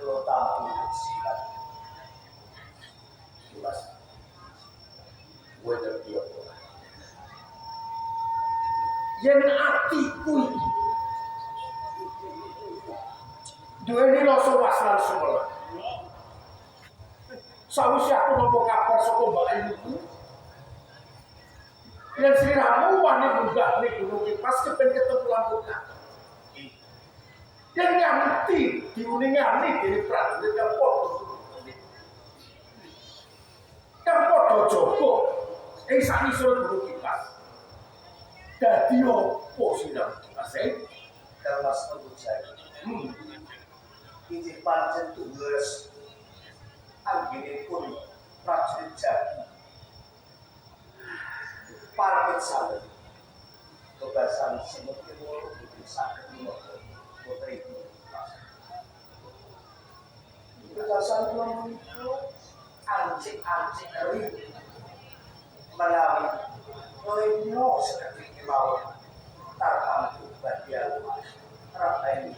Kalau tamu silat, jelas. Whether dia pula. Yang atiku dua ini rasa waslan semula. Sawise aku nampa kabar saka Mbak Ayu. Yen sliramu wani munggah ning gunung pas kepen ketemu lampukan. Yen nganti diuningani dening prajurit kang padha jaga ing sakisor gunung Kipas. Dadi opo sira Mas? Mas Ujai. Ini pancen tugas anggenipun prajurit Jati. Parkit sawen kebasan semut kewolu saged menika putri kebasan kula menika ancik-ancik eri menawi leno sekedhik kemawon tartamtu bagian rapaini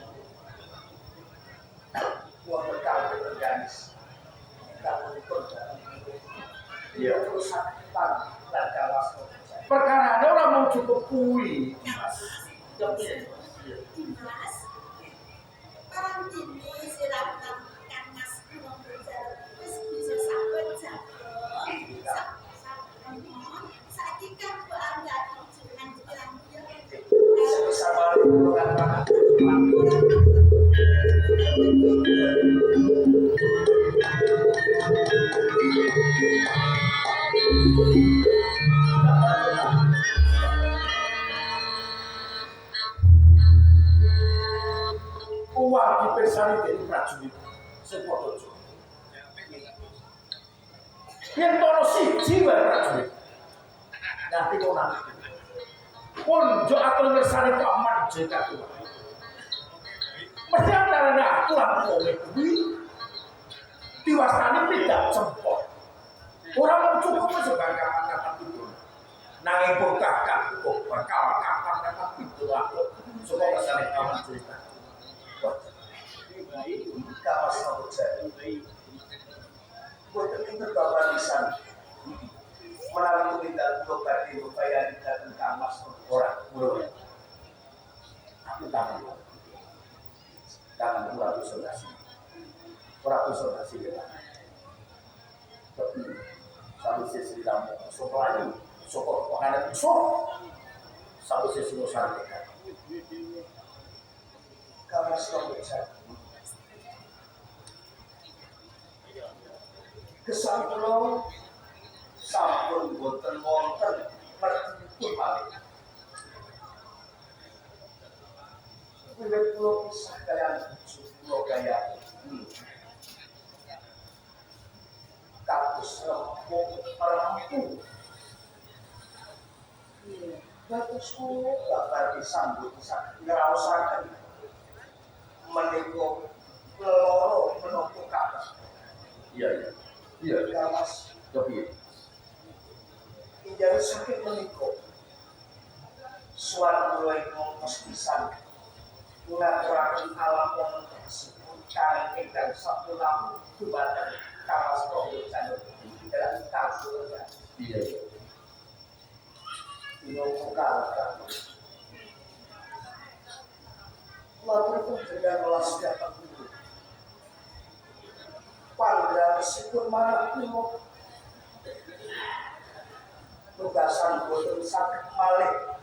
wonten kalih organis kapunipun ya terus saktan lan kawas perkara ada orang mau cukup kuih Mas. Mas, orang ini silakan kan Mas mau berjalan terus bisa sampai jago. Saiki kan anda dengan bilang dia. Sama orang uang dipersani dari prajurit sepodo jo. Yang tono siji wae prajurit. Nanti kau nanti. Pun jo atur bersani paman jika tua. Mesti antara aku langsung kuwi diwastani tidak cempol. Orang cukup sebagai kata itu. Nanging pun kakak kok bakal kata itu aku supaya bersani paman cerita. Kamu selalu jadi. Buat itu bapak di sana. Melalui tidak dokter di upaya dan kamas orang mulai. Aku tangan orang isolasi. Orang isolasi dia. Tapi satu sisi dalam sokol lagi, sokol makanan sok. Satu sisi nusantara. Kamu selalu jadi. Kesan pulau sampun boten wonten pertipun malih. Wiwit pulau kisah kalian pulau gaya kados rempung perempu. Bagus bakal disambut ngraosaken menika loro menapa kados. Iya. Iya, Mas. Tapi injak sakit menikah. Suara mulai ngomos pisan. Ngaturaken alam wonten tersebut cangking dan satu lamu dubatan kawas tombol janur dalam kabur. Iya. Ini pokal. Lalu pun dengan melas dapat pandra meskipun mana pun tugasan boten sakit malih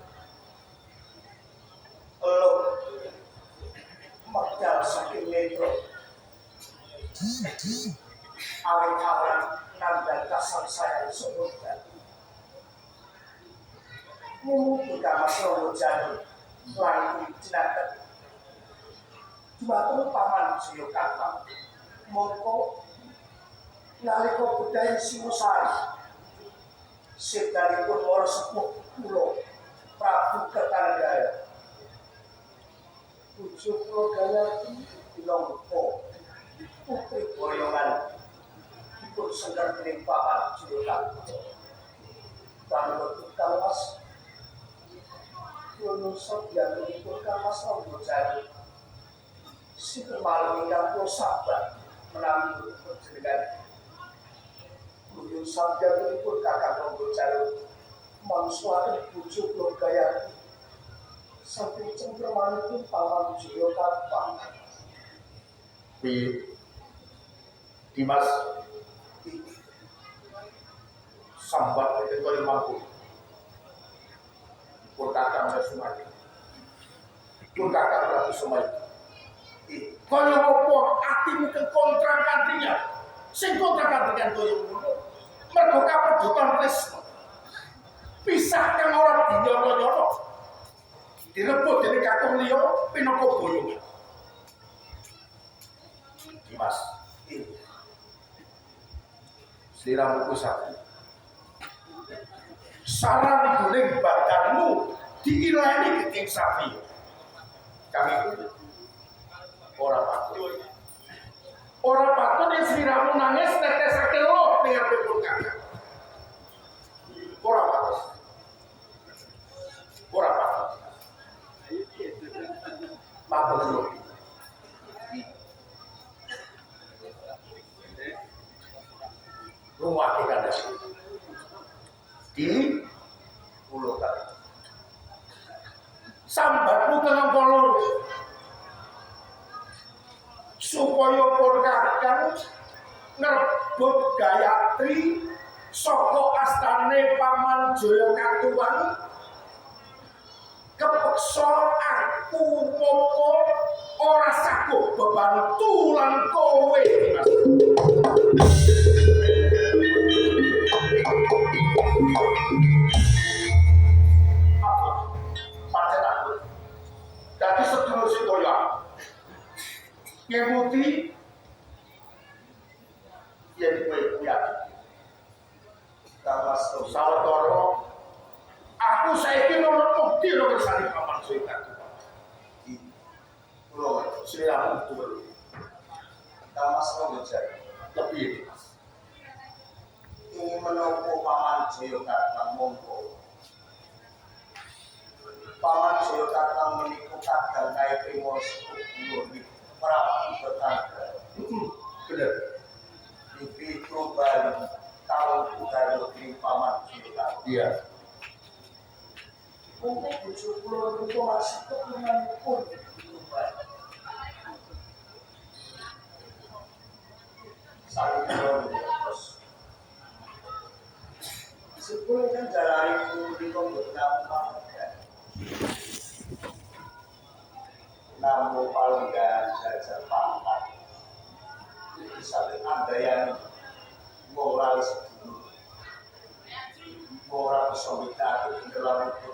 lo medal saking metro awet-awet nandang kasar saya disebutkan juga masalah janur lagi jenatan cuma paman siyo kata mongko nalika budaya Singosari sedalipun para sepuh kula Prabu Kertanegara Pucuk Logaya Bilongko putri boyongan dipun senggar dening papan Jolokan Bangun kawas Yono Sodyan dipun kawas Rombojani si kemalu ingkang kula sabar menawi panjenengan Buyung sabdanipun Kakang Ronggo Jaluk mansuaken bojo kula Gayatri saking cengkramanipun Paman Jaya Katpang. Dimas sambat itu kaya mampu pun Kakang Sumadi pun Kakang Prabu Sumadi kaya apa atimu ke kontrak kantrinya sing kontrak kantrinya kaya ngono mergo kapedutan tresna pisah kang ora dinyono-nyono direbut dening kakung liya pinaka boyongan. Dimas sliramu ku satu saran guling badanmu diilani keking sapi kami itu ora patut yang sliramu nangis netesake lo dengan pun kakak ora patut patut lo rumah kita ada di pulau kali sambatmu dengan kolor supaya pun kakang ngerebut Gayatri saka astane Paman Jaya Katuang kepeksa aku moko ora sagup bebantu lan kowe dadi sedulur sedaya ngemuti yen kowe kuat Kamas sawetara aku saiki nurut bukti lho kersane Paman Jaya Katuang kula sliramu betul Kamas Ronggo Jaluk lebih ingin menapa Paman Jaya Katpang monggo. Paman Jaya Katpang menika kadang kae pringos kula niki Prabu Betangga. bener Iki Bali tahun budaya negeri Paman Jaya Katpang. iya Mungkin bojo kula niku masih keturunanipun saling terus sepuluh kan jalani di komputer namun paling gak jajar pangkat saling anda yang moralis dulu moral bersambita di dalam itu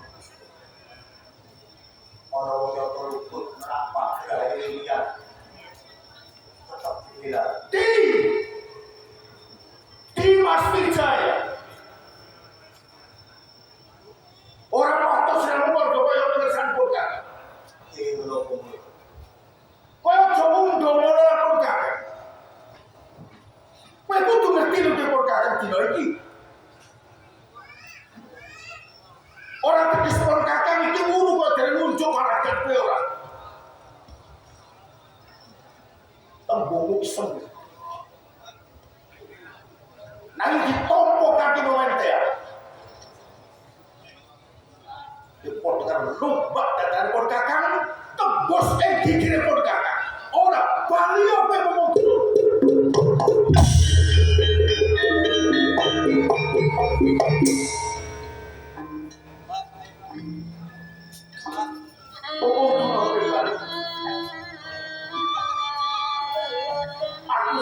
orang yang terluput merapak dari lihat tetap dilihat Dimas Wijaya orang waktu sedang keluarga kaya mengersan purkan ingin menopong kaya jauh ndomo lakon kakek kaya kudu ngerti lu di purkan dina iki orang tegis purkan iki wuru kaya dari nunjuk rakyat kowe ora tembungmu sembuh nanging ditompo kaki mewentea dipot dengan lumbak dan pun kakang tembus gigire pun kakang ora bali apa ngomong aku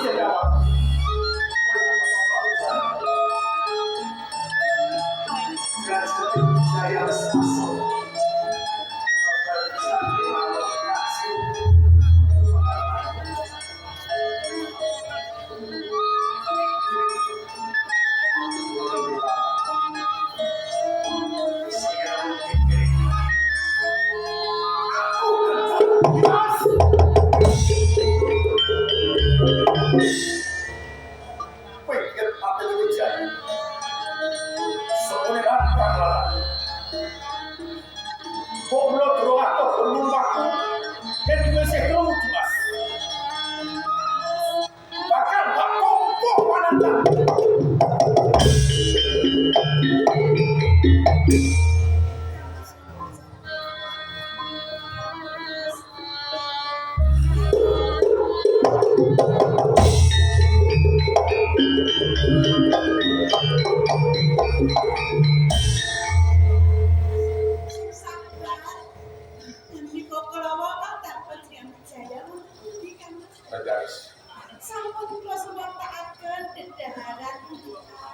Regalis. Sampun kula sewaktaken dedaharan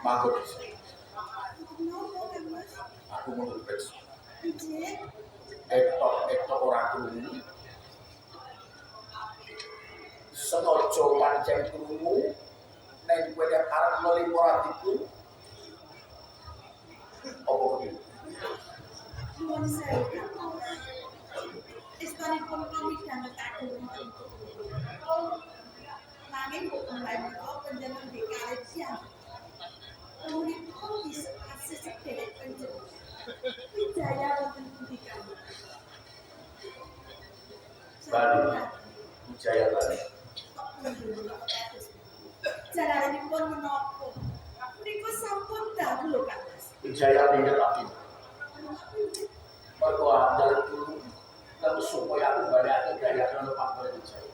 Manggut. Napa Kang Mas? Aku mau periksa. Nggih. Ektok ora krungu. Senaja pancen krungu nek kowe arep ngelimo atiku. Apa kuwi? Nuwun sewu Kang Mas. Istanipun kami dangetaken nanging bukan menika panjenengan dikarep siang. Punika bisa kasih sedherek panjenengan. Wijaya wonten pundi Kang? Bali. Wijaya Bali. Jalanipun menapa? Punika sampun dahulu Kang Mas. Wijaya pinggir api. Mergo andal dulu lalu supaya aku balik gaya kalau Pak Wijaya.